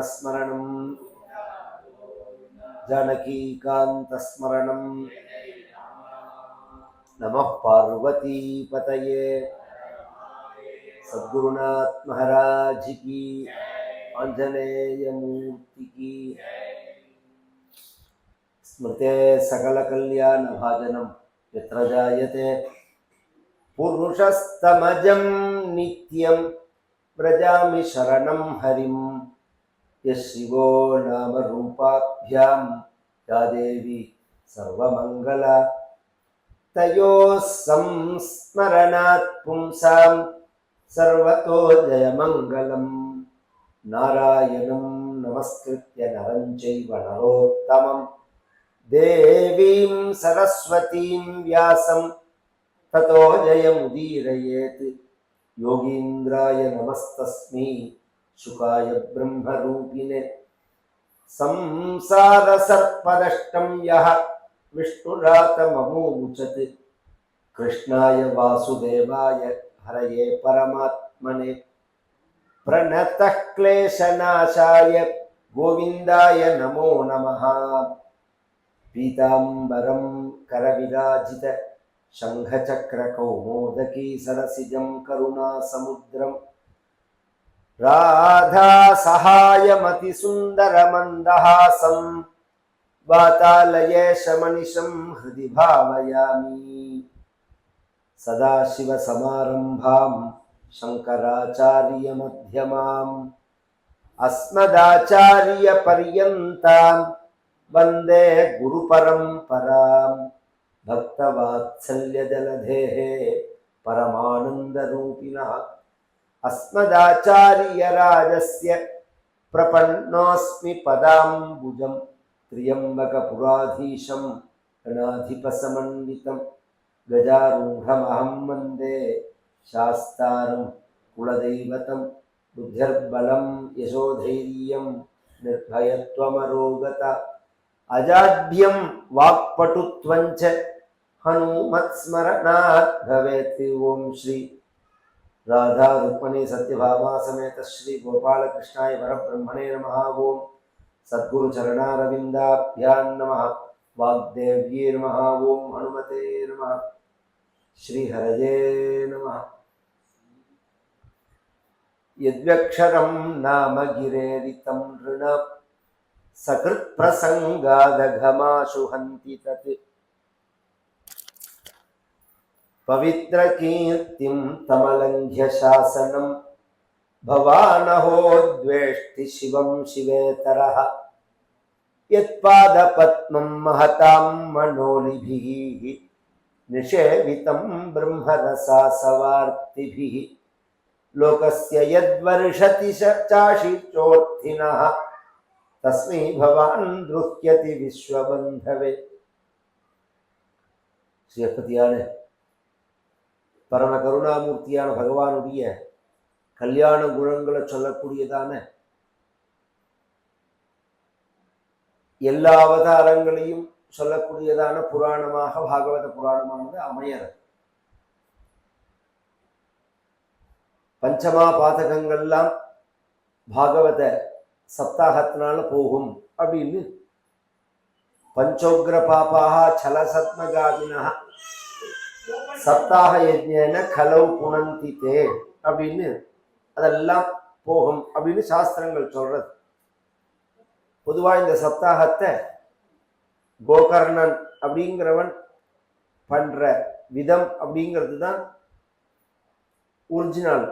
स्मरणं जानकीकान्तस्मरणं नमः पार्वतीपतये सद्गुरुनाथ महाराज की आंजनेय मूर्ति की स्मृते सकल कल्याण भाजनम यत्र जायते पुरुषस्तमजं नित्यं व्रजामि शरणं हरिं यशिवो नाम रूपाभ्यां या देवी सर्वमंगला तयोः संस्मरणात् पुंसां सर्वतो जयमंगलम् नारायणं नमस्कृत्य नरं चैव नरोत्तमं देवीं सरस्वतीं व्यासं ततो जयमुदीरयेत् योगीन्द्राय नमस्तस्मै शुकाय ब्रह्मरूपिणे संसारसर्पदष्टं यः विष्णुरातममूचत् कृष्णाय वासुदेवाय हरये परमात्मने प्रणतः क्लेशनाशाय गोविन्दाय नमो नमः पीताम्बरं करविराजित शंखचक्रकौमोदकी सरसिजं करुणासमुद्रं राधासहायमतिसुन्दरमन्दहासं वातालयेशमनिशं हृदि भावयामि सदाशिवसमारम्भां शङ्कराचार्यमध्यमाम् अस्मदाचार्यपर्यन्तां वन्दे गुरुपरम्पराम् भक्तवात्सल्यजलधेः परमानन्दरूपिणः अस्मदाचार्यराजस्य प्रपन्नोऽस्मि पदाम्बुजं त्र्यम्बकपुराधीशं गणाधिपसमन्वितं गजारूढमहं वन्दे शास्तारं कुलदैवतं बुद्धिर्बलं यशोधैर्यं निर्भयत्वमरोगता अजाड्यं वाक्पटुत्वञ्च हनुमत्स्मरणात् भवेत्। ओम श्री राधा रुक्मिणी सत्यभामा समेत श्री गोपाल कृष्णाय परब्रह्मणे नमः। ओम सद्गुरु चरणारविन्दाभ्यां नमः। वाग्देव्ये नमः। ओम हनुमते नमः। श्री हरये नमः। यद्व्यक्षरं नाम गिरेरितं नृणां सकृत्प्रसंगादघमाशु हन्ति तत् पवित्रकीर्तिं तमलङ्घ्य शासनं भवानहो द्वेष्टि शिवं शिवेतरः यत्पादपद्मं महतां मनोलिभिः निषेवितं ब्रह्मरसासवार्तिभिः लोकस्य यद्वर्षति चाशिचोत्थिनः तस्मै भवान् द्रुह्यति विश्वबन्धवे। ஸ்ரீபதியான பரம கருணாமூர்த்தியான பகவானுடைய கல்யாண குணங்களை சொல்லக்கூடியதான எல்லா அவதாரங்களையும் சொல்லக்கூடியதான புராணமாக பாகவத புராணமானது அமையறது. பஞ்சமா பாதகங்கள்லாம் பாகவத சப்தாகத்தினால போகும் அப்படின்னு பஞ்சோக்ர பாபாக சலசத்மகாமினா சப்தாக யஜ்ஞேன கலவு புனந்தி தே அப்படின்னு அதெல்லாம் போகும் அப்படின்னு சாஸ்திரங்கள் சொல்றது. பொதுவா இந்த சப்தாகத்தை கோகர்ணன் அப்படிங்கிறவன் பண்ற விதம் அப்படிங்கிறது தான் ஒரிஜினல்.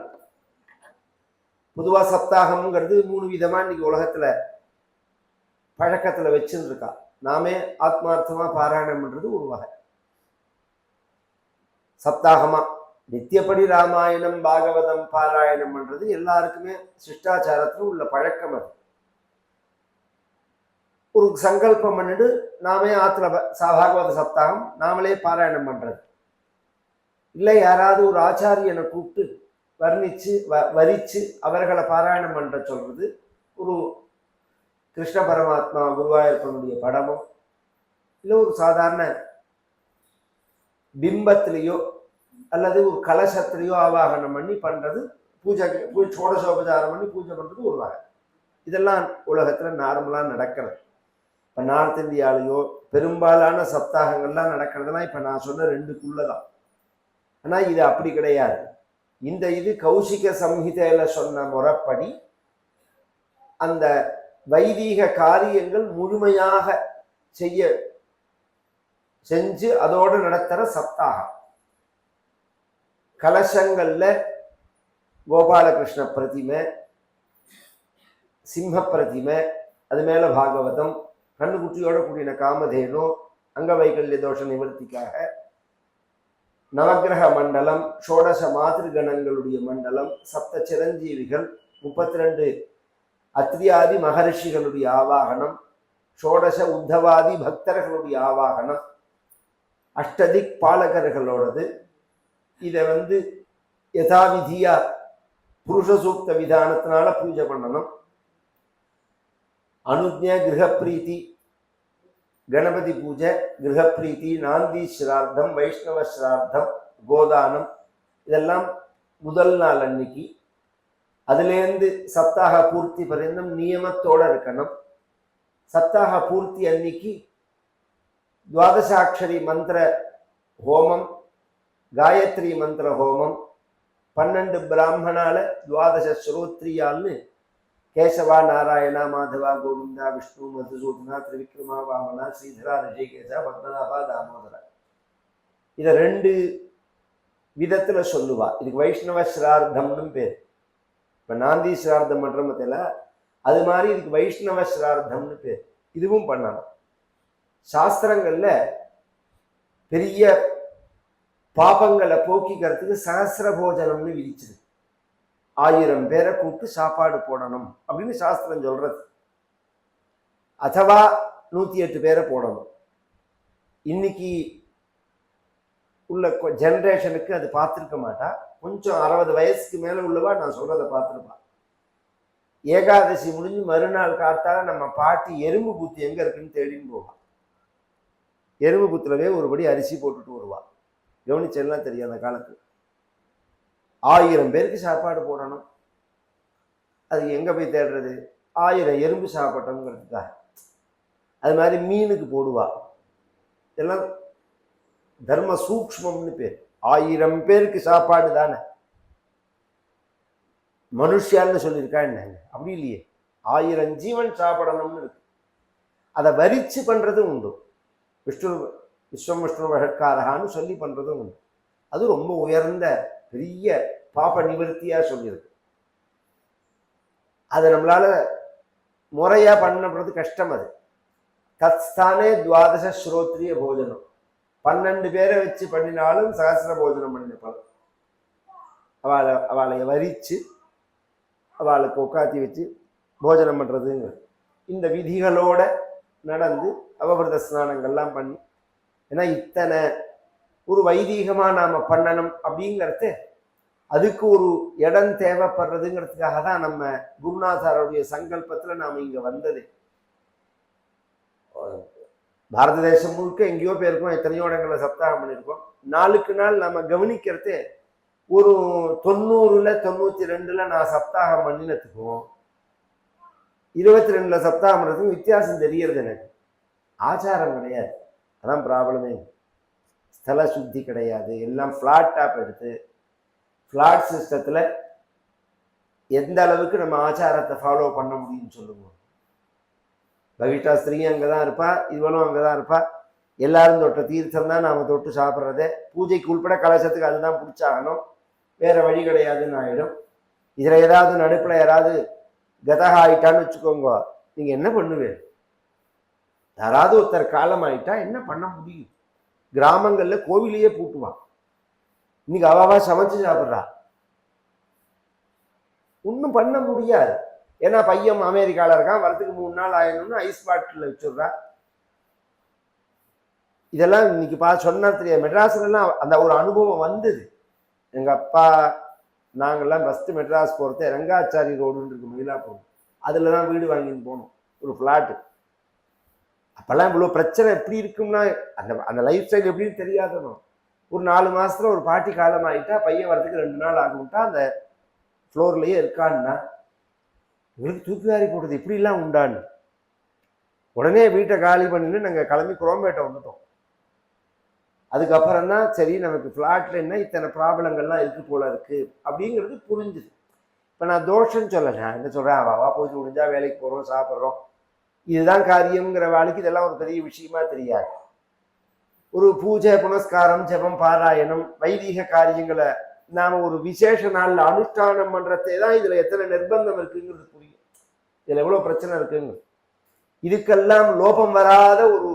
பொதுவா சப்தாகம்ங்கிறது 3 விதமா இன்னைக்கு உலகத்துல பழக்கத்துல வச்சுருக்கா. நாமே ஆத்மார்த்தமா பாராயணம் பண்றது ஒரு வகை சப்தாகமா. நித்தியப்படி ராமாயணம் பாகவதம் பாராயணம் பண்றது எல்லாருக்குமே சிஷ்டாச்சாரத்துல உள்ள பழக்கம். அது ஒரு சங்கல்பம் பண்ணிட்டு நாமே ஆத்துல பாகவத சப்தாகம் நாமளே பாராயணம் பண்றது. இல்லை யாராவது ஒரு ஆச்சாரியனை கூப்பிட்டு வரிச்சு அவர்களை பாராயணம் பண்ற சொல்றது. ஒரு கிருஷ்ண பரமாத்மா குருவாயூரப்பனுடைய படமோ இல்லை ஒரு சாதாரண பிம்பத்திலேயோ அல்லது ஒரு கலசத்திலேயோ ஆவாகனம் பண்ணி பண்றது. பூஜை சோடசோபச்சாரம் பண்ணி பூஜை பண்றது ஒரு வகை. இதெல்லாம் உலகத்துல நார்மலா நடக்கிறது. இப்ப நார்த் இந்தியாலேயோ பெரும்பாலான சப்தாகங்கள்லாம் நடக்கிறதுலாம் இப்ப நான் சொன்ன 2க்குள்ளதான். ஆனா இது அப்படி கிடையாது. இந்த இது கௌசிக சம்ஹிதையில சொன்ன முறைப்படி அந்த வைதீக காரியங்கள் முழுமையாக செஞ்சு அதோடு நடத்துற சப்தாகம். கலசங்கள்ல கோபாலகிருஷ்ண பிரதிமை, சிம்ம பிரதிமை, அது மேல பாகவதம், கண்ணுக்குட்டியோட கூடின காமதேனு, அங்கவைகல்ய தோஷ நிவர்த்திக்காக நவகிரக மண்டலம், ஷோடச மாதிருகணங்களுடைய மண்டலம், சப்த சிரஞ்சீவிகள், 32 அத்ரியாதி மகர்ஷிகளுடைய ஆவாகனம், ஷோடச உத்தவாதி பக்தர்களுடைய ஆவாகனம், அஷ்டதிக் பாலகர்களோடது. இதை யதாவிதியா புருஷ சூக்த விதானத்தினால பூஜை பண்ணணும். அனுஜ்ஞ கிரகப்பிரீத்தி, கணபதி பூஜை, கிரகப்பிரீத்தி, நாந்தி ஸ்ரார்த்தம், வைஷ்ணவ ஸ்ரார்த்தம், கோதானம், இதெல்லாம் முதல் நாள் அன்னைக்கு. அதுலேருந்து சப்தாக பூர்த்தி பர்யந்தம் நியமத்தோட இருக்கணும். சப்தாக பூர்த்தி அன்னைக்கு துவாதசாட்சரி மந்திர ஹோமம், காயத்ரி மந்திர ஹோமம், 12 பிராமணால துவாதச ஸ்ரோத்ரியால்னு கேசவா, நாராயணா, மாதவா, கோவிந்தா, விஷ்ணு, மதுசூதனா, திரிவிக்ரமா, வாமனா, ஸ்ரீதரா, ரிஷிகேசா, பத்மநாபா, தாமோதரா, இதை 2 விதத்துல சொல்லுவா. இதுக்கு வைஷ்ணவ ஸ்ரார்த்தம்னு பேர். இப்ப நாந்தி ஸ்ரார்த்தம் பண்றமத்தில அது மாதிரி இதுக்கு வைஷ்ணவ ஸ்ரார்த்தம்னு பேர். இதுவும் பண்ணணும். சாஸ்திரங்கள்ல பெரிய பாபங்களை போக்கிக்கிறதுக்கு சகசிர போஜனம்னு விதிச்சது. 1000 பேரை கூப்பிட்டு சாப்பாடு போடணும் அப்படின்னு சாஸ்திரம் சொல்றது. அதுவா 108 பேரை போடணும். இன்னைக்கு உள்ள ஜெனரேஷனுக்கு அது பார்த்துருக்க மாட்டா. கொஞ்சம் 60 வயசுக்கு மேல உள்ளவா நான் சொல்றதை பார்த்துருப்பா. ஏகாதசி முடிஞ்சு மறுநாள் காத்தால நம்ம பாட்டி எறும்பு புத்து எங்க இருக்குன்னு தேடின்னு போவா. எறும்பு புத்துலவே ஒருபடி அரிசி போட்டுட்டு வருவா. கவனிச்செல்லாம் தெரியும். அந்த காலத்துல 1000 பேருக்கு சாப்பாடு போடணும். அது எங்க போய் தேடுறது? 1000 எறும்பு சாப்பிட்டோங்கிறதுக்காக. அது மாதிரி மீனுக்கு போடுவா. இதெல்லாம் தர்ம சூக்ஷ்மம்னு பேர். 1000 பேருக்கு சாப்பாடு தானே. மனுஷியான்னு சொல்லியிருக்கா என்ன? அப்படி இல்லையே. 1000 ஜீவன் சாப்பிடணும்னு இருக்கு. அதை வரிச்சு பண்றதும் உண்டு. விஸ்வம் விஷ்ணு வழக்காரகான்னு சொல்லி பண்றதும் உண்டு. அது ரொம்ப உயர்ந்த பெரிய பாப நிவர்த்தியா சொல்லியிருக்கு. அதை நம்மளால முறையா பண்ணப்படுறது கஷ்டம். அது தத்ஸ்தானே துவாதச ஸ்ரோத்ரிய போஜனம். 12 பேரை வச்சு பண்ணினாலும் சகசிர போஜனம் பண்ணிருப்பாங்க. அவளை வரிச்சு அவளுக்கு உட்காத்தி வச்சு போஜனம் பண்றதுங்க. இந்த விதிகளோட நடந்து அவபிரத ஸ்நானங்கள்லாம் பண்ணி, ஏன்னா இத்தனை ஒரு வைதீகமா நாம பண்ணணும் அப்படிங்கிறது அதுக்கு ஒரு இடம் தேவைப்படுறதுங்கிறதுக்காக தான் நம்ம குருநாதருடைய சங்கல்பத்துல நாம இங்க வந்தது. பாரத தேசம் முழுக்க எங்கேயோ போயிருக்கோம், எத்தனையோ இடங்களை சப்தாகம் பண்ணியிருக்கோம். நாளுக்கு நாள் நம்ம கவனிக்கிறது ஒரு 90ல 92ல நான் சப்தாகம் பண்ணினதுக்கும் 22ல சப்தாகம் பண்ணுறதுக்கும் வித்தியாசம் தெரியறது எனக்கு. ஆச்சாரம் கிடையாது, அதான் ப்ராப்ளமே. ஸ்தல சுத்தி கிடையாது. எல்லாம் ஃப்ளாட் டாப் எடுத்து ஃப்ளாட் சிஸ்டத்துல எந்த அளவுக்கு நம்ம ஆச்சாரத்தை ஃபாலோ பண்ண முடியும்னு சொல்லுங்க. பவிட்டா ஸ்திரீயும் அங்கதான் இருப்பா, இவளும் அங்கதான் இருப்பா. எல்லாரும் தொட்ட தீர்த்தம் தான் நாம தொட்டு சாப்பிட்றதே. பூஜைக்கு உள்பட கலசத்துக்கு அதுதான் பிடிச்சாகணும், வேற வழி கிடையாதுன்னு ஆயிடும். இதுல ஏதாவது நடுப்புல யாராவது கதக ஆயிட்டான்னு வச்சுக்கோங்க, நீங்க என்ன பண்ணுவீங்க? யாராவது ஒருத்தர் காலம் ஆயிட்டா என்ன பண்ண முடியும்? கிராமங்கள்ல கோவிலையே பூட்டுவான். இன்னைக்கு அவாவா சமைச்சு சாப்பிட்றா, ஒன்றும் பண்ண முடியாது. ஏன்னா பையன் அமெரிக்கால இருக்கான், வரத்துக்கு 3 நாள் ஆயிடணும்னு ஐஸ் பாட்டில் வச்சுடுறா. இதெல்லாம் இன்னைக்கு சொன்னா தெரியாது. மெட்ராஸ்லாம் அந்த ஒரு அனுபவம் வந்தது. எங்க அப்பா நாங்கள்லாம் ஃபஸ்ட்டு மெட்ராஸ் போகிறது ரங்காச்சாரி ரோடுன்னு இருக்கு, மயிலாப்பூர். அதில் தான் வீடு வாங்கின்னு போனோம், ஒரு ஃப்ளாட்டு. அப்போல்லாம் இவ்வளோ பிரச்சனை எப்படி இருக்கும்னா அந்த அந்த லைஃப் ஸ்டைல் எப்படின்னு தெரியாதனும். ஒரு 4 மாதத்துல ஒரு பாட்டி காலம் ஆகிட்டா பையன் வரதுக்கு 2 நாள் ஆகும்ட்டா அந்த ஃப்ளோர்லேயே இருக்கான்னா உங்களுக்கு தூக்கி வாரி போடுறது இப்படிலாம் உண்டான்னு உடனே வீட்டை காலி பண்ணிட்டு நாங்கள் கிளம்பி குரோம்பேட்டை வந்துட்டோம். அதுக்கப்புறம் தான் சரி நமக்கு ஃப்ளாட்ல என்ன இத்தனை ப்ராப்ளங்கள்லாம் இருக்கு போல இருக்கு அப்படிங்கிறது புரிஞ்சுது. இப்போ நான் தோஷம்னு சொல்லலை, நான் என்ன சொல்கிறேன், அவா போய் முடிஞ்சா வேலைக்கு போகிறோம் சாப்பிட்றோம் இதுதான் காரியம்ங்கிற வாழ்க்கை இதெல்லாம் ஒரு பெரிய விஷயமா தெரியாது. ஒரு பூஜை புனஸ்காரம் ஜபம் பாராயணம் வைதிக காரியங்களை நாம ஒரு விசேஷ நாள்ல அனுஷ்டானம் பண்றதே தான் இதுல எத்தனை நிர்பந்தம் இருக்குங்கிறது புரியும். இதுல எவ்வளவு பிரச்சனை இருக்குங்க. இதுக்கெல்லாம் லோபம் வராத ஒரு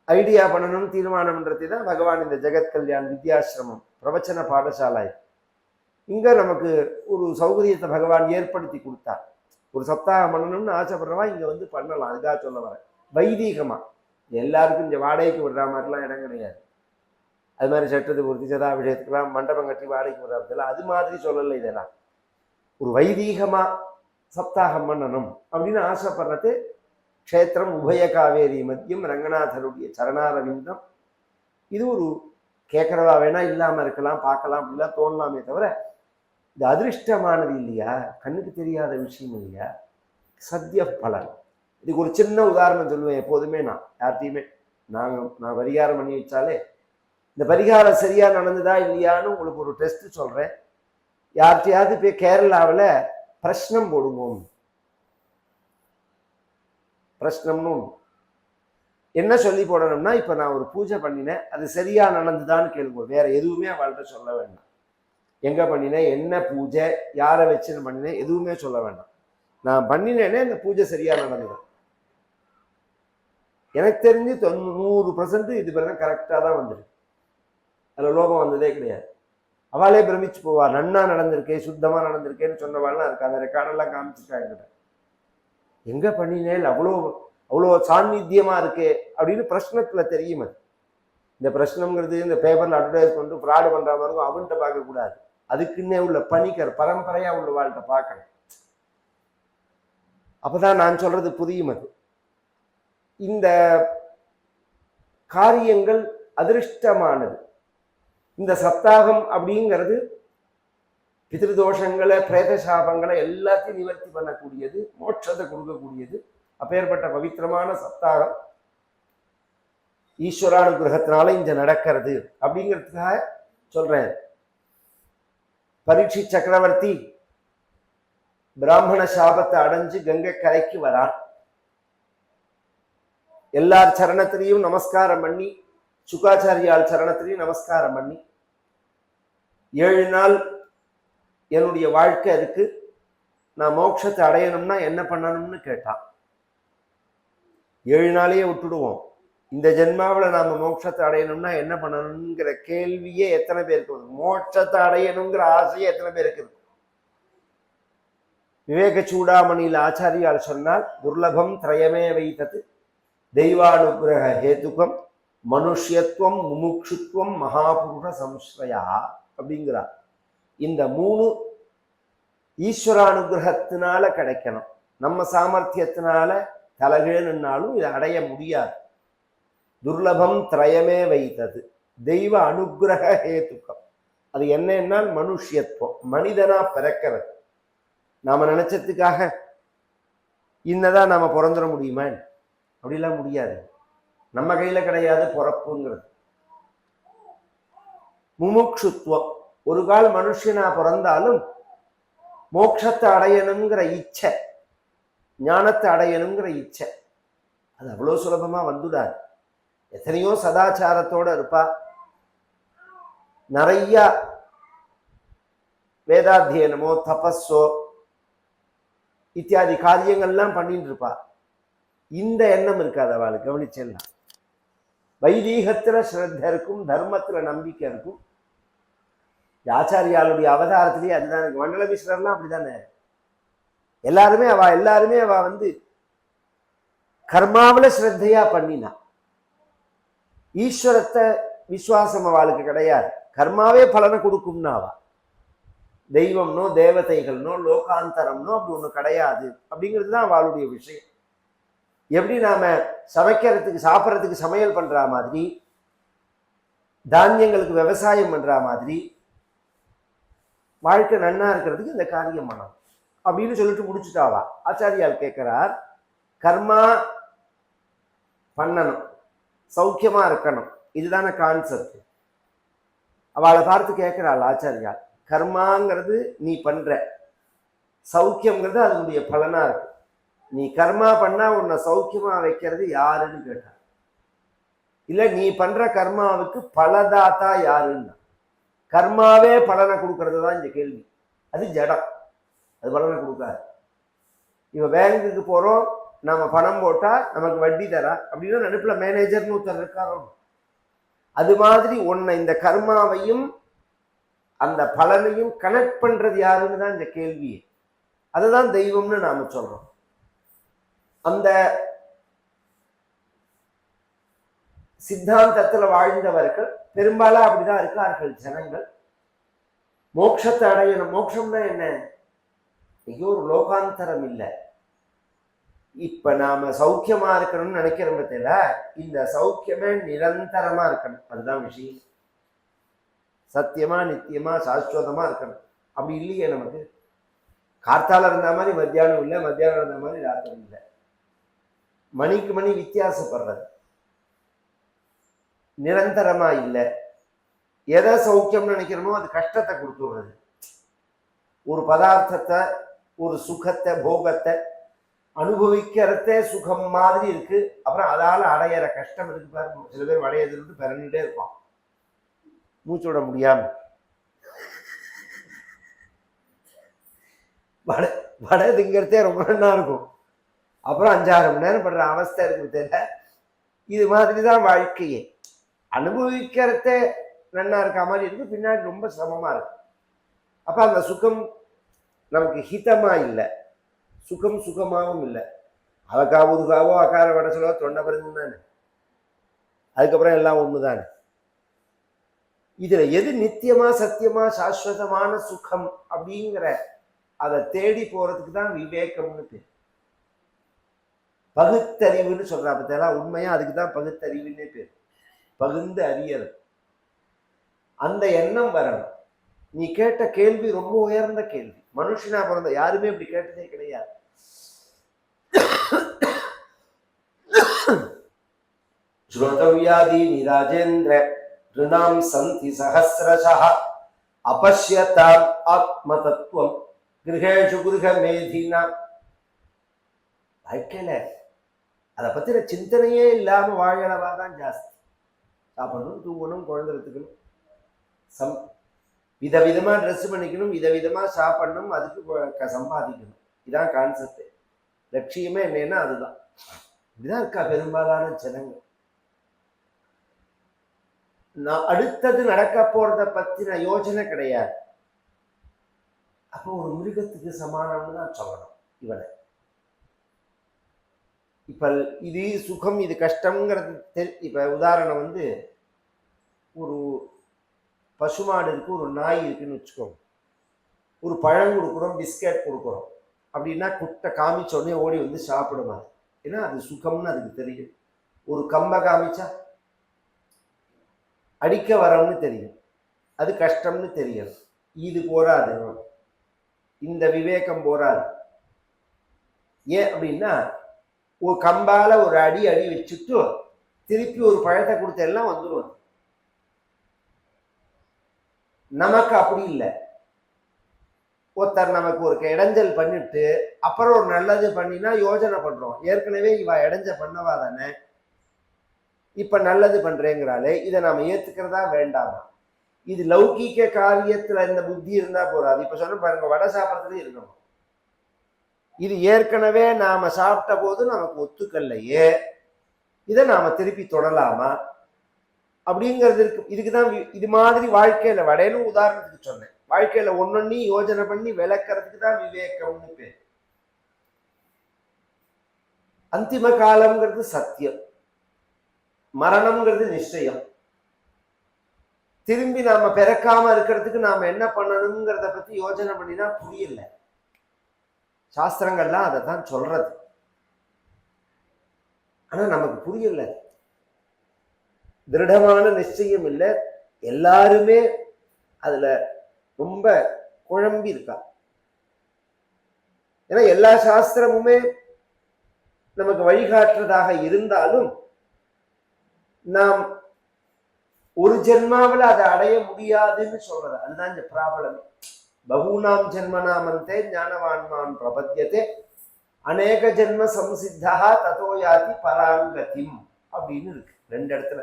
ஐடியா பண்ணணும் தீர்மானம் பண்றதே தான் பகவான் இந்த ஜெகத் கல்யாண் வித்யாசிரமம் பிரவச்சன பாடசாலை இங்க நமக்கு ஒரு சௌகரியத்தை பகவான் ஏற்படுத்தி கொடுத்தார். ஒரு சப்தாகம் பண்ணணும்னு ஆசைப்படுறவா இங்க வந்து பண்ணலாம். அதுக்காக சொல்ல வரேன். வைதீகமா எல்லாருக்கும் இந்த வாடகைக்கு விடுற மாதிரிலாம் இடம் கிடையாது. அது மாதிரி சட்டத்துக்கு பூர்த்தி சதாபிஷேகத்துக்கெல்லாம் மண்டபம் கட்டி வாடகைக்கு விடுறதுல அது மாதிரி சொல்லலை. இதெல்லாம் ஒரு வைதீகமா சப்தாகம் பண்ணணும் அப்படின்னு ஆசைப்படுறது க்ஷேத்திரம் உபய காவேரி மத்தியம் ரங்கநாதருடைய சரணாரவிந்தம். இது ஒரு கேட்கறவா வேணா இல்லாம இருக்கலாம் பார்க்கலாம் அப்படிலாம் தோணலாமே தவிர இது அதிருஷ்டமானது இல்லையா, கண்ணுக்கு தெரியாத விஷயம் இல்லையா, சத்திய பலன். இதுக்கு ஒரு சின்ன உதாரணம் சொல்லுவேன் எப்போதுமே. நான் யார்த்தையுமே நான் பரிகாரம் பண்ணி வச்சாலே இந்த பரிகாரம் சரியா நடந்ததா இல்லையான்னு உங்களுக்கு ஒரு டெஸ்ட் சொல்றேன். யார்கிட்டையாவது போய் கேரளாவில் பிரஷ்னம் போடுவோம். பிரஷ்னம்னு என்ன சொல்லி போடணும்னா, இப்ப நான் ஒரு பூஜை பண்ணினேன் அது சரியா நடந்துதான்னு கேளுங்க. வேற எதுவுமே அவள்கிட்ட சொல்ல வேண்டாம். எங்க பண்ணினேன், என்ன பூஜை, யாரை வச்சுன்னு பண்ணினேன், எதுவுமே சொல்ல வேண்டாம். நான் பண்ணினேனே இந்த பூஜை சரியா நடந்தது. எனக்கு தெரிஞ்சு 100% இது பிறகு கரெக்டா தான் வந்துருக்கு. அதுல லோகம் வந்ததே கிடையாது. அவளே பிரமிச்சு போவா, நன்னா நடந்திருக்கே சுத்தமா நடந்திருக்கேன்னு சொன்னவாள்லாம் இருக்கு. அந்த ரெக்கார்டெல்லாம் காமிச்சிருக்காங்க. எங்க பண்ணினேன் அவ்வளோ சாநித்தியமா இருக்கே அப்படின்னு பிரச்சனத்துல தெரியும். அது இந்த பிரச்சனைங்கிறது இந்த பேப்பர்ல அட்வர்டைஸ் பண்ணிட்டு ஃப்ராடு பண்ற மாதிரி இருக்கும். அவன்கிட்ட பார்க்க கூடாது. அதுக்குன்னே உள்ள பணிக்கர் பரம்பரையா உள்ள வாழ்கிட்ட பார்க்கணும். அப்பதான் நான் சொல்றது புரியும். அது இந்த காரியங்கள் அதிருஷ்டமானது. இந்த சப்தாகம் அப்படிங்கிறது பிதிருதோஷங்களை பிரேத சாபங்களை எல்லாத்தையும் நிவர்த்தி பண்ணக்கூடியது, மோட்சத்தை கொடுக்கக்கூடியது. அப்பேற்பட்ட பவித்திரமான சப்தாகம் ஈஸ்வரானுகிரகத்தினால இங்க நடக்கிறது அப்படிங்கிறதுக்காக சொல்றேன். பரீட்சை சக்கரவர்த்தி பிராமண சாபத்தை அடைஞ்சு கங்கை கரைக்கு வரான். எல்லார் சரணத்திலையும் நமஸ்காரம் பண்ணி, சுகாச்சாரியால் சரணத்திலையும் நமஸ்காரம் பண்ணி, 7 நாள் என்னுடைய வாழ்க்கை அதுக்கு, நான் மோட்சத்தை அடையணும்னா என்ன பண்ணணும்னு கேட்டான். 7 நாளையே விட்டுடுவோம். இந்த ஜென்மாவில் நாம மோட்சத்தை அடையணும்னா என்ன பண்ணணுங்கிற கேள்வியே எத்தனை பேருக்கு வருது? மோட்சத்தை அடையணுங்கிற ஆசையே எத்தனை பேருக்கு இருக்கு? விவேக சூடாமணியில் ஆச்சாரியால் சொன்னால், துர்லபம் திரயமே வைத்தது தெய்வானுகிரக ஹேதுகம் மனுஷ்யத்துவம் முமுட்சுத்துவம் மகாபுருஷ சம்ஸ்ரயா அப்படிங்கிறார். இந்த 3 ஈஸ்வரானுகிரகத்தினால கிடைக்கணும். நம்ம சாமர்த்தியத்தினால தலகேனாலும் இதை அடைய முடியாது. துர்லபம் திரயமே வைத்தது தெய்வ அனுகிரக ஹேதுக்கம். அது என்னன்னா மனுஷ்யத்துவம், மனிதனா பிறக்கிறது. நாம நினைச்சதுக்காக இன்னதான் நாம பிறந்துட முடியுமா? அப்படிலாம் முடியாது. நம்ம கையில கிடையாது பிறப்புங்கிறது. முமுட்சுத்துவம், ஒரு கால் மனுஷனா பிறந்தாலும் மோட்சத்தை அடையணுங்கிற இச்சை, ஞானத்தை அடையணுங்கிற இச்சை அது அவ்வளோ சுலபமா வந்துடாது. எத்தனையோ சதாச்சாரத்தோட இருப்பா, நிறைய வேதாத்தியனமோ தபஸோ இத்தியாதி காரியங்கள்லாம் பண்ணிட்டு இருப்பா. இந்த எண்ணம் இருக்காது அவளுக்கு. கவனிச்செல்லாம் வைதீகத்துல ஸ்ரத்த இருக்கும், தர்மத்துல நம்பிக்கை இருக்கும். ஆச்சாரியாளுடைய அவதாரத்திலேயே அதுதான் இருக்கு. மண்டல மிஸ்ரர்லாம் அப்படித்தானே. எல்லாருமே அவ வந்து கர்மாவில ஸ்ரத்தையா பண்ணினா. ஈஸ்வரத்தை விசுவாசம் அவளுக்கு கிடையாது. கர்மாவே பலனை கொடுக்கும்னா அவ தெய்வம்னோ தேவதைகள்னோ லோகாந்தரம்னோ அப்படி ஒண்ணு கிடையாது அப்படிங்கிறது தான் அவளுடைய விஷயம். எப்படி நாம சமைக்கிறதுக்கு சாப்பிட்றதுக்கு சமையல் பண்ற மாதிரி, தானியங்களுக்கு விவசாயம் பண்ற மாதிரி, வாழ்க்கை நன்னா இருக்கிறதுக்கு இந்த காரியம் பண்ணணும். அப்படின்னு சொல்லிட்டு முடிச்சுட்டாவா. ஆச்சாரியால் கேட்கிறார், கர்மா பண்ணணும், சௌக்கியமா இருக்கணும், இதுதானே கான்செப்ட். அவளை பார்த்து கேட்கிறாள் ஆச்சாரியா, கர்மாங்கிறது நீ பண்ற, சௌக்கியம்ங்கிறது அதனுடைய பலனா இருக்கு. நீ கர்மா பண்ணா உன்னை சௌக்கியமா வைக்கிறது யாருன்னு கேட்டார். இல்ல நீ பண்ற கர்மாவுக்கு பலதாத்தா யாருன்னா, கர்மாவே பலனை கொடுக்கறது தான் இந்த கேள்வி. அது ஜடம், அது பலனை கொடுக்காது. இவ பேங்குக்கு போறோம், நம்ம பணம் போட்டா நமக்கு வட்டி தரா அப்படின்னா நடுப்புல மேனேஜர்னு ஒருத்தர் இருக்காரோ, அது மாதிரி உன்னை இந்த கர்மாவையும் அந்த பலனையும் கனெக்ட் பண்றது யாருன்னு தான் இந்த கேள்வி. அதுதான் தெய்வம்னு நாம சொல்றோம். அந்த சித்தாந்தத்துல வாழ்ந்தவர்கள் பெரும்பாலும் அப்படிதான் இருக்கார்கள் ஜனங்கள். மோட்சத்தை அடையணும். மோட்சம்னா என்ன? ஐயோ ஒரு லோகாந்தரம் இல்லை. இப்ப நாம சௌக்கியமா இருக்கணும்னு நினைக்கிற பத்தில இந்த சௌக்கியமே நிரந்தரமா இருக்கணும். அதுதான் விஷயம். சத்தியமா நித்தியமா சாஸ்வதமா இருக்கணும். அப்படி இல்லையே நமக்கு. கார்த்தால இருந்த மாதிரி மத்தியானம் இல்லை, மத்தியானம் இருந்த மாதிரி ராத்திரி இல்லை. மணிக்கு மணி வித்தியாசப்படுறது, நிரந்தரமா இல்லை. எதை சௌக்கியம்னு நினைக்கிறோமோ அது கஷ்டத்தை கொடுத்துடுறது. ஒரு பதார்த்தத்தை, ஒரு சுகத்தை, போகத்தை அனுபவிக்கிறதே சுகம் மாதிரி இருக்கு. அப்புறம் அதால அடையிற கஷ்டம் இருக்கு பாருங்க. சில பேர் வடையதுன்னு பிறந்துட்டே இருப்பான், மூச்சு விட முடியாம. வடை திங்கிறதே ரொம்ப நல்லா இருக்கும், அப்புறம் 5-6 மணி நேரம் படுற அவஸ்தை இருக்கு தெரியல. இது மாதிரிதான் வாழ்க்கையே. அனுபவிக்கிறதே நல்லா இருக்க மாதிரி இருக்கு, பின்னாடி ரொம்ப சிரமமா இருக்கு. அப்ப அந்த சுகம் நமக்கு ஹிதமா இல்லை, சுகம் சுகமாகவும் இல்லை. அவக்கா உதுகாவோ அக்கார வடசலோ தொண்டை பருங்கும் தானே, அதுக்கப்புறம் எல்லாம் ஒண்ணுதானே. இதுல எது நித்தியமா சத்தியமா சாஸ்வதமான சுகம் அப்படிங்கிற அதை தேடி போறதுக்கு தான் விவேகம்னு பேர். பகுத்தறிவுன்னு சொல்றா பத்தியா, உண்மையா அதுக்கு தான் பகுத்தறிவுன்னே பேர். பகுந்து அறியல், அந்த எண்ணம் வரணும். நீ கேட்ட கேள்வி ரொம்ப உயர்ந்த கேள்வி. மனுஷனா பிறந்த யாருமே இப்படி கேட்டதே கிடையாது. ஸ்ரோதவ்யாதி நிராஜேந்திர ருணாம் சந்தி சஹஸ்ரசஹ அபஷ்யதாம் ஆத்ம தத்துவம் கிரகேஷு கிரக மேதினா. வாழ்க்கையில அதை பத்தின சிந்தனையே இல்லாம வாழறவா தான் ஜாஸ்தி. சாப்பிடணும், தூங்கணும், குழந்தை எடுத்துக்கணும், விதவிதமா ட்ரெஸ் பண்ணிக்கணும், விதவிதமா சாப்பிடணும், அதுக்கு சம்பாதிக்கணும். இதான் கான்செப்ட். லட்சியமே என்னன்னா அதுதான். இதுதான் இருக்கா பெரும்பாலான ஜனங்கள். நான் அடுத்தது நடக்க போறத பத்தின யோசனை கிடையாது. அப்போ ஒரு மிருகத்துக்கு சமானம்னு தான் சொல்லணும் இவனை. இப்ப இது சுகம் இது கஷ்டம்ங்கிறது. இப்ப உதாரணம் ஒரு பசுமாடு இருக்கு, ஒரு நாய் இருக்குன்னு வச்சுக்கோங்க. ஒரு பழம் கொடுக்குறோம், பிஸ்கட் கொடுக்குறோம் அப்படின்னா குட்டை காமிச்சோடனே ஓடி சாப்பிடுமா. ஏன்னா அது சுகம்னு அதுக்கு தெரியும். ஒரு கம்பை காமிச்சா அடிக்க வரோம்னு தெரியும், அது கஷ்டம்னு தெரியும். இது போராது, இந்த விவேகம் போராது. ஏன் அப்படின்னா ஒரு கம்பால ஒரு அடி வச்சுட்டு திருப்பி ஒரு பழத்தை கொடுத்த எல்லாம் வந்துடும். நமக்கு அப்படி இல்லை. ஒருத்தர் நமக்கு ஒரு இடைஞ்சல் பண்ணிட்டு அப்புறம் ஒரு நல்லது பண்ணினா யோஜனை பண்றோம். ஏற்கனவே இவ இடைஞ்ச பண்ணவா தானே, இப்ப நல்லது பண்றேங்கிறாளே, இதை நாம ஏத்துக்கிறதா வேண்டாமா? இது லௌகீக காரியத்துல இந்த புத்தி இருந்தா போறாது. இப்ப சொன்ன பாருங்க, வடை சாப்பிட்றதுல இருக்கணும். இது ஏற்கனவே நாம சாப்பிட்ட போது நமக்கு ஒத்துக்கல்லையே, இதை நாம திருப்பி தொடலாமா அப்படிங்கிறது இருக்கு. இதுக்குதான் இது மாதிரி வாழ்க்கையில வடையிலும் உதாரணத்துக்கு சொன்னேன். வாழ்க்கையில ஒன்னொன்னி யோஜனை பண்ணி விளக்கிறதுக்கு தான் விவேகம்னு பேர். அந்திம காலம்ங்கிறது சத்தியம், மரணம்ங்கிறது நிச்சயம். திரும்பி நாம பிறக்காம இருக்கிறதுக்கு நாம என்ன பண்ணணுங்கிறத பத்தி யோஜனை பண்ணினா புரியல. சாஸ்திரங்கள்லாம் அதை தான் சொல்றது, ஆனா நமக்கு புரியல. திருடமான நிச்சயம் இல்லை. எல்லாருமே அதுல ரொம்ப குழம்பி இருக்கா. ஏன்னா எல்லா சாஸ்திரமுமே நமக்கு வழிகாட்டுறதாக இருந்தாலும் நாம் ஒரு ஜென்மாவில் அதை அடைய முடியாதுன்னு சொல்றது. அதுதான் இந்த ப்ராப்ளம். பகூனாம் ஜென்மனாமந்தே ஞானவான்மான் பிரபத்தியதே அநேக ஜென்ம சம்சித்தா ததோயாதி பராங்கதிம் அப்படின்னு இருக்கு. ரெண்டு இடத்துல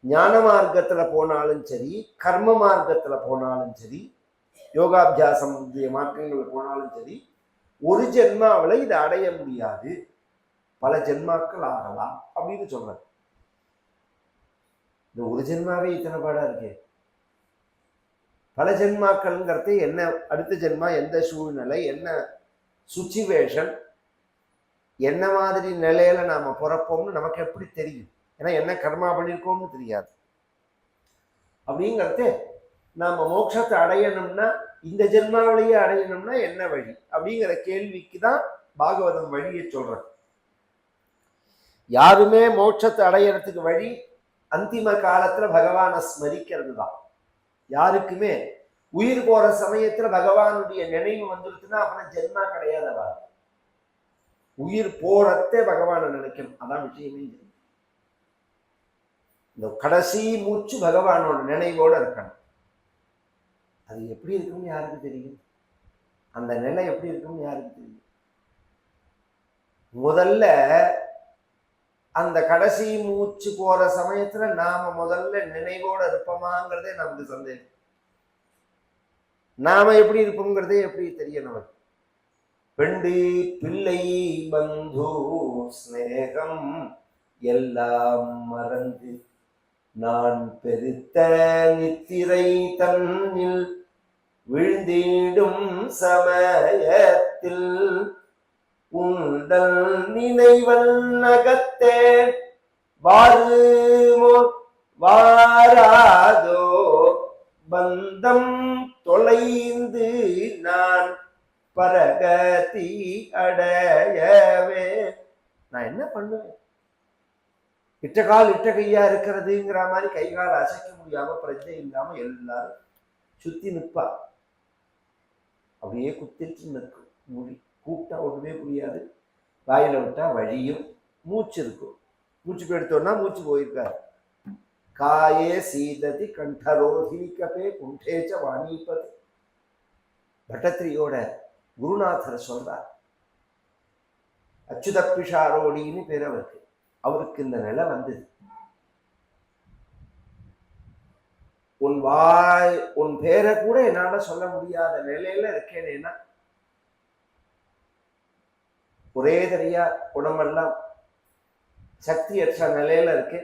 ஞான மார்க்கத்துல போனாலும் சரி, கர்ம மார்க்கத்துல போனாலும் சரி, யோகாபியாசம் மார்க்கங்கள் போனாலும் சரி, ஒரு ஜென்மாவில் இதை அடைய முடியாது, பல ஜென்மாக்கள் ஆகலாம் அப்படின்னு சொல்றாங்க. இந்த ஒரு ஜென்மாவே இத்தனை பாடா இருக்கு. பல ஜென்மாக்கள்ங்கிறது என்ன, அடுத்த ஜென்மா எந்த சூழ்நிலை, என்ன சுச்சுவேஷன், என்ன மாதிரி நிலையில நாம பிறப்போம்னு நமக்கு எப்படி தெரியும்? ஏன்னா என்ன கர்மா பண்ணியிருக்கோம்னு தெரியாது. அப்படிங்கிறது நாம மோட்சத்தை அடையணும்னா, இந்த ஜென்மாவிலேயே அடையணும்னா என்ன வழி அப்படிங்கிற கேள்விக்கு தான் பாகவதம் வழியை சொல்றேன். யாருமே மோட்சத்தை அடையறதுக்கு வழி அந்திம காலத்துல பகவானை ஸ்மரிக்கிறது தான். யாருக்குமே உயிர் போற சமயத்துல பகவானுடைய நினைவு வந்துருச்சுன்னா அப்புறம் ஜென்மா கிடையாதவா. உயிர் போறதே பகவானை நினைக்கணும். அதான் விஷயமே. இந்த கடைசி மூச்சு பகவானோட நினைவோட இருக்கணும். அது எப்படி இருக்கும்னு யாருக்கு தெரியும்? அந்த நிலை எப்படி இருக்கும்னு யாருக்கு தெரியும்? முதல்ல அந்த கடைசி மூச்சு போற சமயத்துல நாம முதல்ல நினைவோட இருப்போமாங்கிறதே நமக்கு சந்தேகம். நாம எப்படி இருப்போங்கிறதே எப்படி தெரியும் நமக்கு? பெண்டு பிள்ளை பந்து ஸ்நேகம் எல்லாம் மறந்து நான் பெருத்த நித்திரை தன்னில் விழுந்திடும் சமயத்தில் உண்டல் நினைவல் நகத்தே வாருமோ வாராதோ பந்தம் தொலைந்து நான் பரகதி அடையவே. நான் என்ன பண்ணுவேன்? இட்ட கால் இட்ட கையா இருக்கிறதுங்கிற மாதிரி கை கால் அசைக்க முடியாம பிரஜை இல்லாம எல்லாரும் சுத்தி நிற்பா. அப்படியே குத்திட்டு நிற்கும். மொழி கூப்பிட்டா ஒண்ணுமே புரியாது, வாயில விட்டா வழியும், மூச்சு இருக்கும். மூச்சு எடுத்தோம்னா மூச்சு போயிருக்காரு. காயே சீததி கண்டரோஹி கபே குண்டேச்ச வாணிபதி. பட்டத்திரியோட குருநாதர் சொல்றார். அச்சுத பிஷாரோடின்னு பேர் அவருக்கு. அவருக்கு இந்த நிலை வந்தது. உன் பேரை கூட என்னால சொல்ல முடியாத நிலையில இருக்கேன்னா, ஒரே தரியா உடம்பெல்லாம் சக்தியற்ற நிலையில இருக்கு.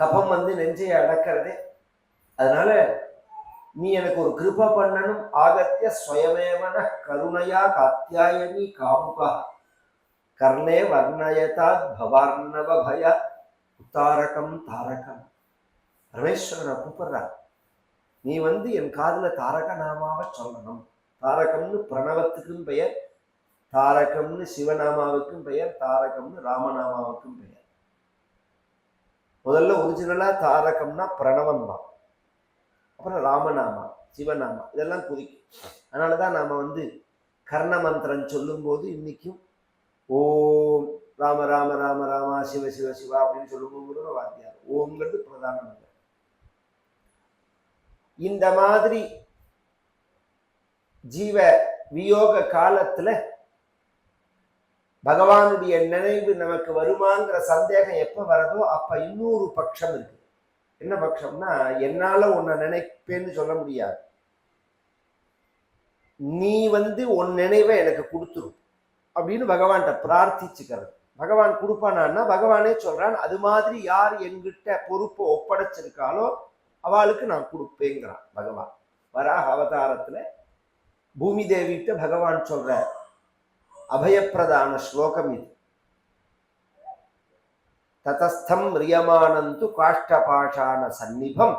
கபம் வந்து நெஞ்சையை அடக்கிறதே. அதனால நீ எனக்கு ஒரு கிருபா பண்ணணும். ஆகத்திய ஸ்வயமேவன கருணையா காத்தியாயனி காமுகா கர்ணே வர்ணயதாத் பவார்ணவ பய உத்தாரகம் தாரகம். பரமேஸ்வரனை கூப்பிடுறார். நீ வந்து என் காதுல தாரக நாமாவை சொல்லணும். தாரகம்னு பிரணவத்துக்கும் பெயர், தாரகம்னு சிவநாமாவுக்கும் பெயர், தாரகம்னு ராமநாமாவுக்கும் பெயர். முதல்ல ஒரிஜினலா தாரகம்னா பிரணவம் தான், அப்புறம் ராமநாமா சிவநாமா இதெல்லாம் குறிக்கும். அதனாலதான் நாம வந்து கர்ண மந்திரம் சொல்லும் போது இன்னைக்கும் ஓம் ராம ராம ராம ராமா சிவ சிவ சிவா அப்படின்னு சொல்லும்போது வாத்தியார் ஓம்ங்கிறது பிரதான மந்திரம். இந்த மாதிரி ஜீவ வியோக காலத்துல பகவானுடைய நினைவு நமக்கு வருமாங்கிற சந்தேகம் எப்ப வரதோ அப்ப இன்னொரு பட்சம் இருக்கு. என்ன பட்சம்னா, என்னால உன்னை நினைப்பேன்னு சொல்ல முடியாது, நீ வந்து உன் நினைவை எனக்கு கொடுத்துரும் அப்படின்னு பகவான்கிட்ட பிரார்த்திச்சுக்கிறது. பகவான் கொடுப்பானா? பகவானே சொல்றான், அது மாதிரி யார் என்கிட்ட பொறுப்பை ஒப்படைச்சிருக்காளோ அவளுக்கு நான் கொடுப்பேங்கிறான் பகவான். வராக அவதாரத்துல பூமி தேவிட்ட பகவான் சொல்ற அபயப்பிரதான ஸ்லோகம் இது. ததஸ்தம் ரியமானந்து காஷ்டபாஷான சந்நிபம்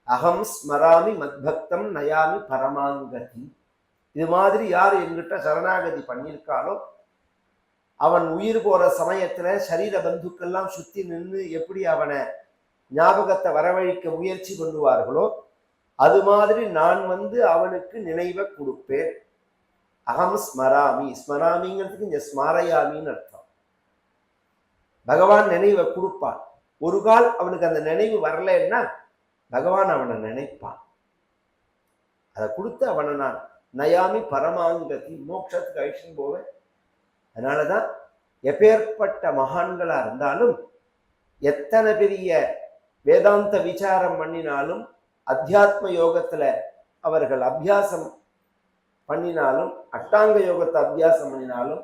அகம் ஸ்மராமி மத்பக்தம் நயாமி பரமாங்கதி. இது மாதிரி யார் என்கிட்ட சரணாகதி பண்ணியிருக்காளோ அவன் உயிர் போற சமயத்துல சரீர பந்துக்கெல்லாம் சுத்தி நின்று எப்படி அவனை ஞாபகத்தை வரவழைக்க முயற்சி பண்ணுவார்களோ அது மாதிரி நான் வந்து அவனுக்கு நினைவை கொடுப்பேன். அகம் ஸ்மராமி, ஸ்மராமிங்கிறதுக்கு இங்க ஸ்மாரயாமின்னு அர்த்தம். பகவான் நினைவை கொடுப்பான். ஒரு கால் அவனுக்கு அந்த நினைவு வரலன்னா பகவான் அவனை நினைப்பான். அதை கொடுத்து அவனை நான் நயாமி பரமாங்கதி, மோட்சத்துக்கு அழிச்சுன்னு போவேன். அதனாலதான் எப்பேற்பட்ட மகான்களா இருந்தாலும், எத்தனை பெரிய வேதாந்த விசாரம் பண்ணினாலும், அத்தியாத்ம யோகத்துல அவர்கள் அபியாசம் பண்ணினாலும், அஷ்டாங்க யோகத்தை அபியாசம் பண்ணினாலும்,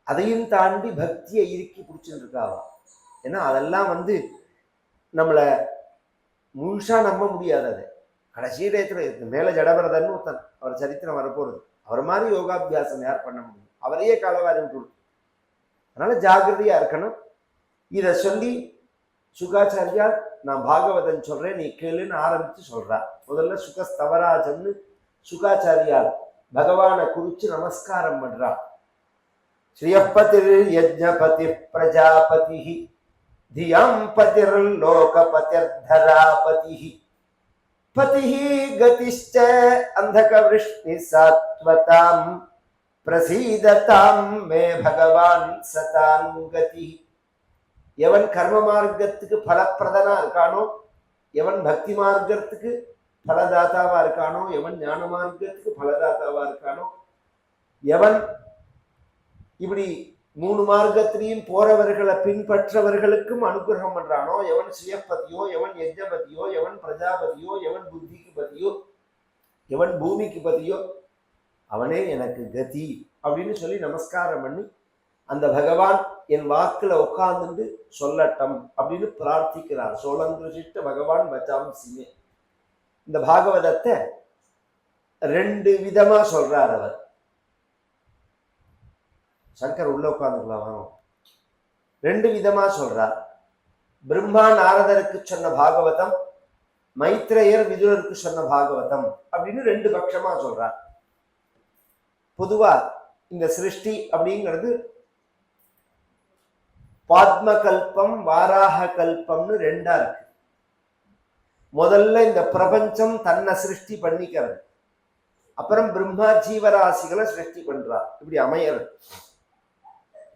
அதையும் தாண்டி பக்தியை இறுக்கி பிடிச்சுட்டு இருக்காவா. ஏன்னா அதெல்லாம் நம்மளை முழுசா நம்ப முடியாது. அது கடைசி இடத்துல மேல ஜடபரதன்னு ஒருத்தன், அவர் சரித்திரம் வரப்போறது. அவர் மாதிரி யோகாபியாசம் யார் பண்ண முடியும்? அவரையே காலவாரி விட்டு. அதனால ஜாகிரதையா இருக்கணும். இதை சொல்லி சுகாச்சாரியார் நான் பாகவதன் சொல்றேன் நீ கேளுன்னு ஆரம்பிச்சு சொல்றார். முதல்ல சுகஸ்தவராஜன்னு சுகாச்சாரியார் பகவானை குறிச்சு நமஸ்காரம் பண்றார். ஸ்ரீயப்பதிர் யஜ்ஞபதி பிரஜாபதி தியம் பதிர் லோகபதிர் தராபதி பதி கதிஷ்ச அந்தக விஷ்ணு சாத்வதாம் பிரசீததாம் மே பகவான் சதாங்கதி. எவன் கர்ம மார்க்கத்துக்கு பலப்பிரதனா இருக்கானோ, எவன் பக்தி மார்க்கத்துக்கு பலதாத்தாவா இருக்கானோ, எவன் ஞான மார்க்கத்துக்கு பலதாத்தாவா இருக்கானோ, எவன் இப்படி 3 மார்க்கத்திலையும் போறவர்களை பின்பற்றவர்களுக்கும் அனுகிரகம் பண்றானோ, எவன் சுயப்பதியோ, எவன் யஜ்ஞபதியோ, எவன் பிரஜாபதியோ, எவன் புத்திக்கு பதியோ, எவன் பூமிக்கு பதியோ, அவனே எனக்கு கதி அப்படின்னு சொல்லி நமஸ்காரம் பண்ணி அந்த பகவான் என் வாக்குல உட்கார்ந்து சொல்லட்டும் அப்படின்னு பிரார்த்திக்கிறார். சோழந்திருஷ்ட பகவான் பச்சாம் சிமே. இந்த பாகவதத்தை 2 விதமா சொல்றார் அவர். சங்கர் உள்ள உட்கார்ந்துக்கலாம். 2 விதமா சொல்றார். பிரம்மா நாரதருக்கு சொன்ன பாகவதம், மைத்ரேயர் விதுரருக்கு சொன்ன பாகவதம் அப்படின்னு 2 பட்சமா சொல்றார். பொதுவா இந்த சிருஷ்டி அப்படிங்கிறது பாத்ம கல்பம் வாராக கல்பம்னு 2ஆ இருக்கு. முதல்ல இந்த பிரபஞ்சம் தன்னை சிருஷ்டி பண்ணிக்கிறது, அப்புறம் பிரம்மா ஜீவராசிகளை சிருஷ்டி பண்றார். இப்படி அமையறது.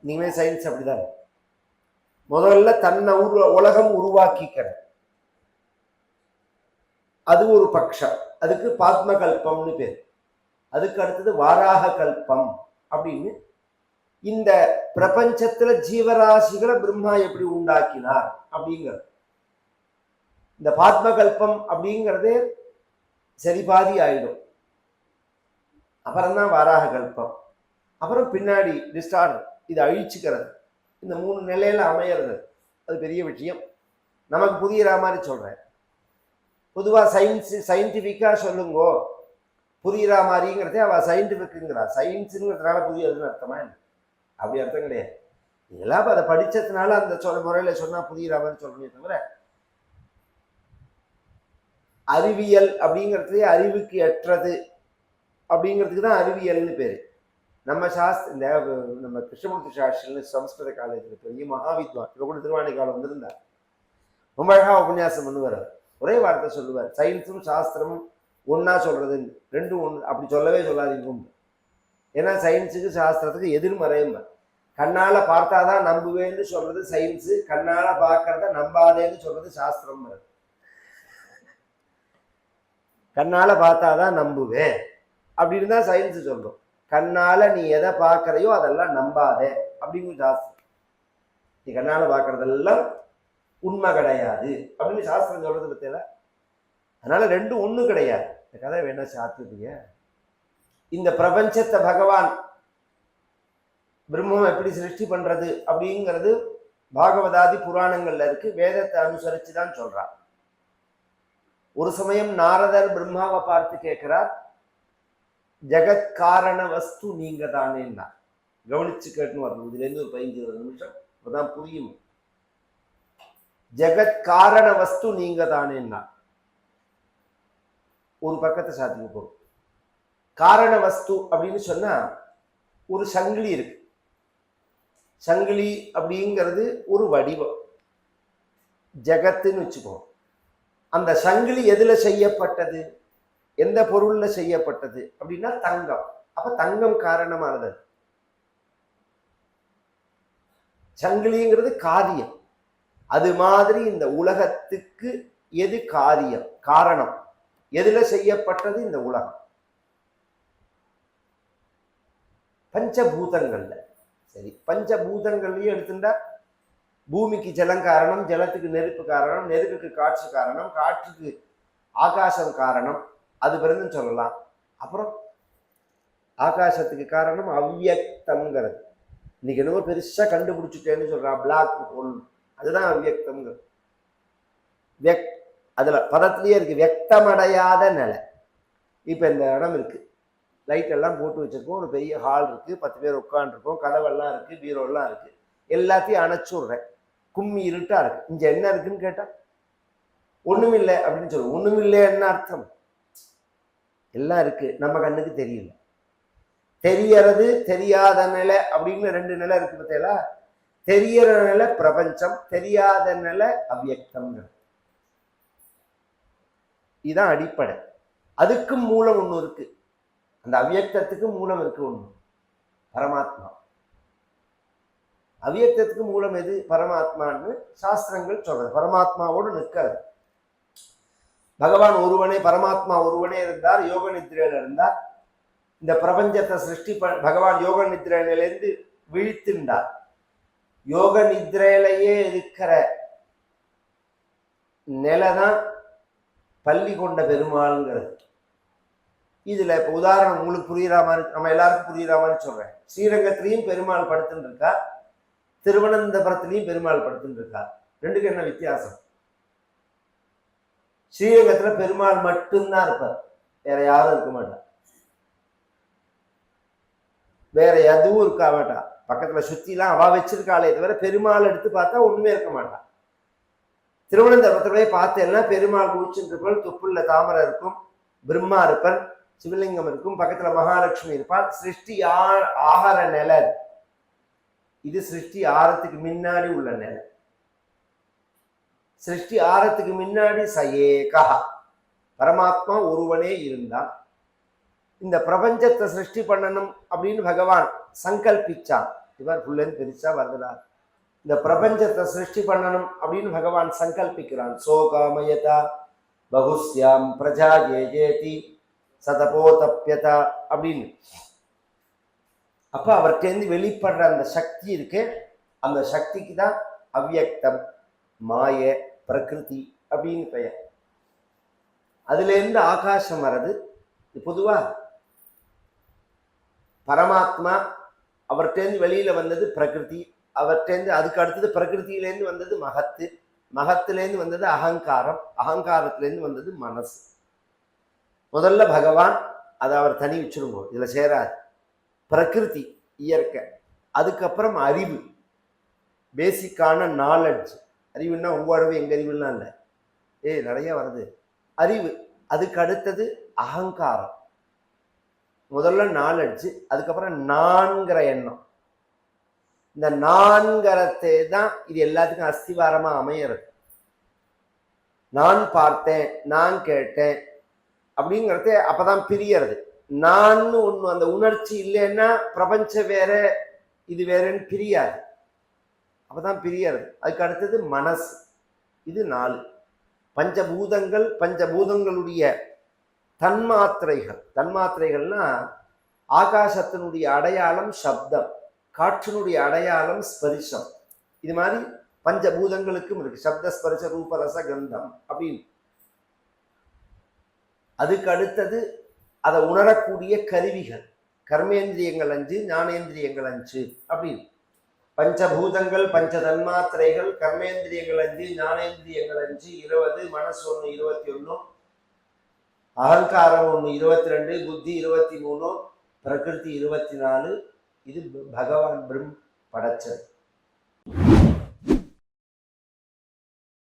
நீங்களே சயின்ஸ் அப்படிதான். முதல்ல தன்னை உலகம் உருவாக்கிக்கிறது, அது ஒரு பட்சம். அதுக்கு பாத்ம கல்பம்னு பேர். அதுக்கு அடுத்தது வாராக கல்பம் அப்படின்னு இந்த பிரபஞ்சத்துல ஜீவராசிகளை பிரம்மா எப்படி உண்டாக்கினார் அப்படிங்கிறது. இந்த பாத்மகல்பம் அப்படிங்கிறதே சரிபாதி ஆயிடும். அப்புறம்தான் வாராக கல்பம். அப்புறம் பின்னாடி டிஸ்டார்டர், இதை அழிச்சுக்கிறது. இந்த 3 நிலையில அமையிறது அது பெரிய விஷயம். நமக்கு புரியுற மாதிரி சொல்றேன். பொதுவா சயின்டிபிக்கா சொல்லுங்கோ புரியுற மாதிரிங்கிறதே அவ சயின்டிபிக்குங்கிறா. சயின்ஸுங்கிறதுனால புரியாதுன்னு அர்த்தமா என்ன? அப்படி அர்த்தம் கிடையாது. இதெல்லாம் அதை படிச்சதுனால அந்த முறையில சொன்னா புரியுற மாதிரி சொல்றே தவிர, அறிவியல் அப்படிங்கிறது அறிவுக்கு ஏற்றது அப்படிங்கிறதுக்கு தான் அறிவியல்னு பேரு. நம்ம நம்ம கிருஷ்ணமூர்த்தி சாஸ்திரின்னு சம்ஸ்கிருத காலேஜில் பெரிய மகாவித்வான், இப்போ கூட திருவாணி காலம் வந்திருந்தார். ரொம்ப அழகா உபன்யாசம் பண்ணுவார். ஒரே வார்த்தை சொல்லுவார், சயின்ஸும் சாஸ்திரமும் ஒன்னா சொல்றது 2 ஒன்று அப்படி சொல்லவே சொல்லாதீங்க. ஏன்னா சயின்ஸுக்கு சாஸ்திரத்துக்கு எதிர்மறையும். கண்ணால பார்த்தாதான் நம்புவேன்னு சொல்றது சயின்ஸு, கண்ணால பார்க்கறத நம்பாதேன்னு சொல்றது சாஸ்திரம். கண்ணால பார்த்தாதான் நம்புவேன் அப்படின்னு தான் சயின்ஸ் சொல்றோம். கண்ணால நீ எதை பார்க்கறையோ அதெல்லாம் நம்பாதே அப்படின்னு சாஸ்திரம். நீ கண்ணால பார்க்கறதெல்லாம் உண்மை கிடையாது அப்படின்னு சாஸ்திரம் சொல்றது பத்தியில. அதனால 2 ஒண்ணு கிடையாது. இந்த கதை வேணா சாத்துறீங்க. இந்த பிரபஞ்சத்தை பகவான் பிரம்மம் எப்படி சிருஷ்டி பண்றது அப்படிங்கிறது பாகவதாதி புராணங்கள்ல இருக்கு. வேதத்தை அனுசரிச்சு தான் சொல்றார். ஒரு சமயம் நாரதர் பிரம்மாவை பார்த்து கேட்கிறார், ஜெகத் காரண வஸ்து நீங்க தானேன்னா. கவனிச்சு கேட்டுன்னு வரணும். இதுல இருந்து ஒரு 15-20 நிமிஷம் அப்பதான் புரியும். ஜெகத் காரண வஸ்து நீங்க தானேன்னா ஒரு பக்கத்தை சாத்திக்க போறோம். காரண வஸ்து அப்படின்னு சொன்னா ஒரு சங்கிலி இருக்கு. சங்கிலி அப்படிங்கிறது ஒரு வடிவம், ஜெகத்துன்னு வச்சுக்கோ. அந்த சங்கிலி எதுல செய்யப்பட்டது? எந்த பொருள்ல செய்யப்பட்டது அப்படின்னா தங்கம். அப்ப தங்கம் காரணமானது. சங்கிலிங்கிறது காரியம். அது மாதிரி இந்த உலகத்துக்கு எது காரியம், காரணம், எதுல செய்யப்பட்டது இந்த உலகம்? பஞ்சபூதங்கள்ல. சரி, பஞ்சபூதங்கள்லயும் எடுத்துட்டா பூமிக்கு ஜலம் காரணம், ஜலத்துக்கு நெருப்பு காரணம், நெருப்புக்கு காற்று காரணம், காற்றுக்கு ஆகாசம் காரணம், அது பிறகு சொல்லலாம். அப்புறம் ஆகாசத்துக்கு காரணம் அவ்வியக்தம்ங்கிறது. இன்னைக்கு என்னவோ பெருசா கண்டுபிடிச்சிட்டேன்னு சொல்றான், பிளாக் ஹோல். அதுதான் அவ்வியக்தம்ங்கிறது. அதுல பதத்திலேயே இருக்கு, வியக்தமடையாத நிலை. இப்ப இந்த இடம் இருக்கு, லைட் எல்லாம் போட்டு வச்சிருக்கோம், ஒரு பெரிய ஹால் இருக்கு, 10 பேர் உட்காந்துருக்கோம், கதவெல்லாம் இருக்கு, பீரோலாம் இருக்கு, எல்லாத்தையும் அணைச்சு விடுறேன், கும்மி இருட்டா இருக்கு. இங்க என்ன இருக்குன்னு கேட்டா ஒண்ணுமில்லை அப்படின்னு சொல்லுவோம். ஒண்ணுமில்லை என்ன அர்த்தம்? எல்லாம் இருக்கு, நம்ம கண்ணுக்கு தெரியல. தெரியறது தெரியாத நிலை அப்படின்னு 2 நிலை இருக்கு பார்த்தீங்களா? தெரியற நிலை பிரபஞ்சம், தெரியாத நிலை அவ்வியக்தம். இதுதான் அடிப்படை. அதுக்கு மூலம் ஒண்ணு இருக்கு, அந்த அவ்வியக்தத்துக்கு மூலம் இருக்கு ஒண்ணு, பரமாத்மா. அவ்வியக்தத்துக்கு மூலம் எது? பரமாத்மான்னு சாஸ்திரங்கள் சொல்றது. பரமாத்மாவோடு நிற்கிறது. பகவான் ஒருவனே, பரமாத்மா ஒருவனே இருந்தார், யோக நித்திரையில இருந்தார். இந்த பிரபஞ்சத்தை சிருஷ்டி பகவான் யோக நித்திரையிலிருந்து விழித்திருந்தார். யோக நித்திரையிலேயே இருக்கிற நிலைதான் பள்ளி கொண்ட பெருமாள்ங்கிறது. இதுல இப்ப உதாரணம் உங்களுக்கு புரியுற மாதிரி, நம்ம எல்லாருக்கும் புரியுற மாதிரி சொல்றேன். ஸ்ரீரங்கத்திலையும் பெருமாள் படுத்துட்டு இருக்கார், திருவனந்தபுரத்திலையும் பெருமாள் படுத்துட்டு இருக்கார். ரெண்டுக்கு என்ன வித்தியாசம்? ஸ்ரீரங்கத்துல பெருமாள் மட்டும்தான் இருப்பார், வேற யாரும் இருக்க மாட்டார், வேற எதுவும் இருக்க மாட்டார். பக்கத்துல சுத்திலாம் அவ வச்சிருக்காளே தவிர பெருமாள் எடுத்து பார்த்தா ஒண்ணுமே இருக்க மாட்டான். திருவனந்தபுரத்துல பார்த்தேன்னா பெருமாள் குளிச்சுட்டு இருப்பாள், தொப்புள்ள தாமரை இருக்கும், பிரம்மா இருப்பார், சிவலிங்கம் இருக்கும், பக்கத்துல மகாலட்சுமி இருப்பாள். சிருஷ்டி ஆகார நிலை இது. சிருஷ்டி ஆறத்துக்கு முன்னாடி உள்ள நிலை. சிருஷ்டி ஆறத்துக்கு முன்னாடி சயேகா பரமாத்மா ஒருவனே இருந்தான். இந்த பிரபஞ்சத்தை சிருஷ்டி பண்ணணும் அப்படின்னு பகவான் சங்கல்பிச்சான். இவர் புள்ளன்னு பெருசா வருகிறார். இந்த பிரபஞ்சத்தை சிருஷ்டி பண்ணணும் அப்படின்னு பகவான் சங்கல்பிக்கிறான். சோகாமயதா பகுஸ்யாம் பிரஜா ஏஜேதி சதபோதப்யதா அப்படின்னு. அப்ப அவர்கிட்ட வெளிப்படுற அந்த சக்தி இருக்கு, அந்த சக்திக்கு தான் அவ்வியக்தம், மாய, பிரகிருதி அப்படின்னு பெயர். அதுல இருந்து ஆகாசம் வர்றது. பொதுவா பரமாத்மா அவர்கிட்ட வெளியில வந்தது பிரகிருதி, அவர்கிட்ட அதுக்கு அடுத்தது பிரகிருத்திலேருந்து வந்தது மகத்து, மகத்திலேருந்து வந்தது அகங்காரம், அகங்காரத்திலேருந்து வந்தது மனசு. முதல்ல பகவான், அதை அவர் தனி வச்சிருங்கோ, இதுல சேராது. பிரகிருதி இயற்கை, அதுக்கப்புறம் அறிவு, பேசிக்கான நாலெட்ஜ். அறிவுன்னா உங்க அறிவு எங்க அறிவுலாம் இல்லை, நிறைய வருது அறிவு. அதுக்கு அடுத்தது அகங்காரம். முதல்ல நாலெட்ஜ், அதுக்கப்புறம் நான்கிற எண்ணம். இந்த நான்கரத்தை தான் இது எல்லாத்துக்கும் அஸ்திவாரமா அமையிறது. நான் பார்த்தேன், நான் கேட்டேன் அப்படிங்கிறத அப்பதான் பிரியறது. நான் ஒண்ணு, அந்த உணர்ச்சி இல்லைன்னா பிரபஞ்சம் வேற இது வேறன்னு பிரியாது, அப்பதான் பிரியறது. அதுக்கு அடுத்தது மனசு, இது 4. பஞ்சபூதங்கள், பஞ்சபூதங்களுடைய தன்மாத்திரைகள். தன்மாத்திரைகள்னா ஆகாசத்தினுடைய அடையாளம் சப்தம், காற்றினுடைய அடையாளம் ஸ்பரிசம். இது மாதிரி பஞ்சபூதங்களுக்கும் இருக்கு, சப்த ஸ்பரிச ரூபரச கந்தம் அப்படின்னு. அதுக்கு அடுத்தது அதை உணரக்கூடிய கருவிகள், கர்மேந்திரியங்கள் 5, ஞானேந்திரியங்கள் 5 அப்படின்னு. பஞ்சபூதங்கள், பஞ்ச தன்மாத்திரைகள், கர்மேந்திரியங்கள் 5, ஞானேந்திரியங்கள் 5, 20, மனசு 1, 21, அகங்காரம் 1, 22, புத்தி 23, பிரகிருதி 24. இது பகவான் பிரம் படைச்சது.